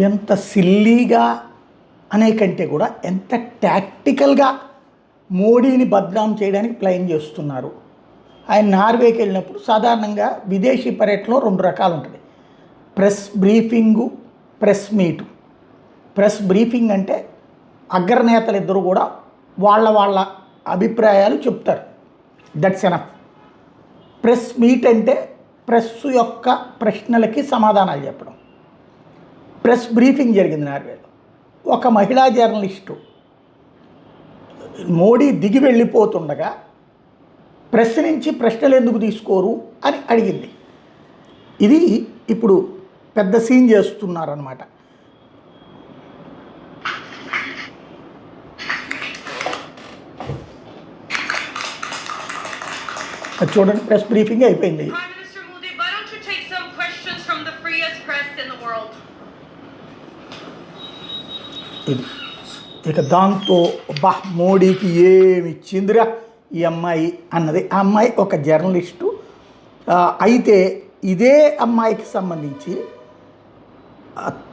ఎంత సిల్లీగా అనే కంటే కూడా ఎంత టాక్టికల్గా మోడీని బద్నాం చేయడానికి ప్లాన్ చేస్తున్నారు. ఆయన నార్వేకి వెళ్ళినప్పుడు సాధారణంగా విదేశీ పర్యటనలో 2 రకాలు ఉంటుంది: press briefing, press meet. Press briefing అంటే అగ్రనేతలు ఇద్దరు కూడా వాళ్ళ అభిప్రాయాలు చెప్తారు, దట్స్ ఎనఫ్. ప్రెస్ మీట్ అంటే ప్రెస్ యొక్క ప్రశ్నలకి సమాధానాలు చెప్పడం. ప్రెస్ బ్రీఫింగ్ జరిగింది నార్వేలో. ఒక మహిళా జర్నలిస్టు మోడీ దిగి వెళ్ళిపోతుండగా ప్రెస్ నుంచి ప్రశ్నలు ఎందుకు తీసుకోరు అని అడిగింది. ఇది ఇప్పుడు పెద్ద సీన్ చేస్తున్నారన్నమాట. చూడండి, ప్రెస్ బ్రీఫింగ్ అయిపోయింది. ఇది ఇక దాంతో మోడీకి ఏమి ఇచ్చిందిరా ఈ అమ్మాయి అన్నది. ఆ అమ్మాయి ఒక జర్నలిస్టు. అయితే ఇదే అమ్మాయికి సంబంధించి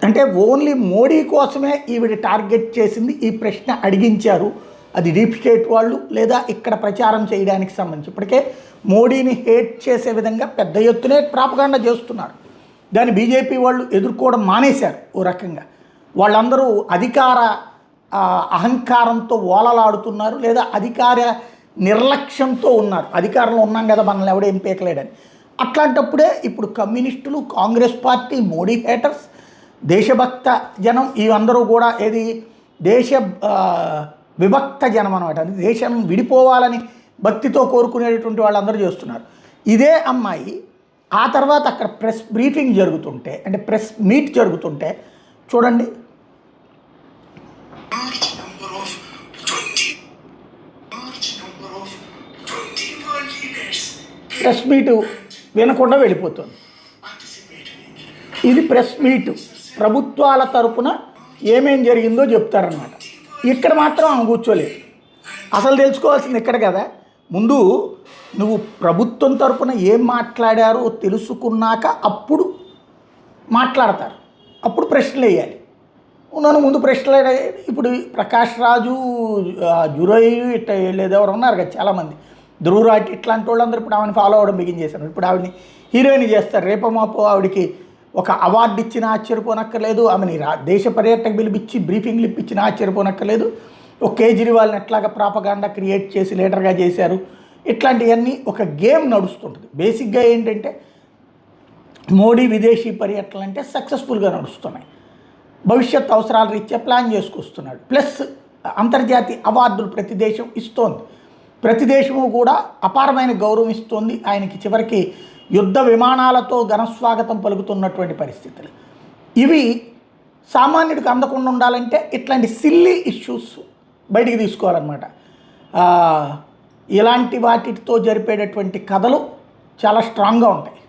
అంటే ఓన్లీ మోడీ కోసమే ఈవిడ టార్గెట్ చేసింది, ఈ ప్రశ్న అడిగించారు. అది డీప్ స్టేట్ వాళ్ళు లేదా ఇక్కడ ప్రచారం చేయడానికి సంబంధించి ఇప్పటికే మోడీని హేట్ చేసే విధంగా పెద్ద ఎత్తునే ప్రాపగాండా చేస్తున్నారు. దాన్ని బీజేపీ వాళ్ళు ఎదుర్కోవడం మానేశారు. ఓ రకంగా వాళ్ళందరూ అధికార అహంకారంతో ఓలలాడుతున్నారు లేదా అధికార నిర్లక్ష్యంతో ఉన్నారు. అధికారంలో ఉన్నాం కదా, మనల్ని ఎవడేం పీకలేడని. అట్లాంటప్పుడే ఇప్పుడు కమ్యూనిస్టులు, కాంగ్రెస్ పార్టీ, మోడీ హేటర్స్, దేశభక్త జనం ఇవందరూ కూడా ఏది దేశ విభక్త జనం అనమాట. అది దేశం విడిపోవాలని భక్తితో కోరుకునేటువంటి వాళ్ళందరూ చేస్తున్నారు. ఇదే అమ్మాయి ఆ తర్వాత అక్కడ ప్రెస్ బ్రీఫింగ్ జరుగుతుంటే, అంటే ప్రెస్ మీట్ జరుగుతుంటే చూడండి, ప్రెస్ మీటు వినకుండా వెళ్ళిపోతుంది. ఇది ప్రెస్ మీటు, ప్రభుత్వాల తరపున ఏమేం జరిగిందో చెప్తారనమాట. ఇక్కడ మాత్రం ఆమె కూర్చోలేదు. అసలు తెలుసుకోవాల్సింది ఇక్కడ కదా. ముందు నువ్వు ప్రభుత్వం తరపున ఏం మాట్లాడారో తెలుసుకున్నాక అప్పుడు మాట్లాడతారు, అప్పుడు ప్రశ్నలు వేయాలి. నన్ను ముందు ప్రశ్నలు ఇప్పుడు ప్రకాష్ రాజు, జురై ఇట్లా లేదు ఎవరు ఉన్నారు కదా చాలామంది, ధ్రువరాటి ఇట్లాంటి వాళ్ళందరూ ఇప్పుడు ఆమెను ఫాలో అవ్వడం బిగిన్ ఇప్పుడు ఆవిడని హీరోయిన్ చేస్తారు. రేపమాపో ఆవిడికి ఒక అవార్డు ఇచ్చినా ఆశ్చర్యపోనక్కర్లేదు, ఆమెని దేశ పర్యాటక పిలిపించి బ్రీఫింగ్లు ఇప్పించినా ఆశ్చర్యపోనక్కర్లేదు. ఒక కేజ్రీవాల్ని ఎట్లాగా ప్రాపగాండా క్రియేట్ చేసి లీడర్గా చేశారు. ఇట్లాంటివన్నీ ఒక గేమ్ నడుస్తుంటుంది. బేసిక్గా ఏంటంటే మోడీ విదేశీ పర్యటనలు అంటే సక్సెస్ఫుల్గా నడుస్తున్నాయి. భవిష్యత్ అవసరాల రీత్యా ప్లాన్ చేసుకొస్తున్నాడు. ప్లస్ అంతర్జాతీయ అవార్డులు ప్రతి దేశం ఇస్తోంది. ప్రతి దేశము కూడా అపారమైన గౌరవం ఇస్తోంది ఆయనకి. చివరికి యుద్ధ విమానాలతో ఘనస్వాగతం పలుకుతున్నటువంటి పరిస్థితులు ఇవి. సామాన్యుడికి అందకుండా ఉండాలంటే ఇట్లాంటి సిల్లీ ఇష్యూస్ బయటికి తీసుకోవాలన్నమాట. ఇలాంటి వాటితో జరిపేటటువంటి కథలు చాలా స్ట్రాంగ్గా ఉంటాయి.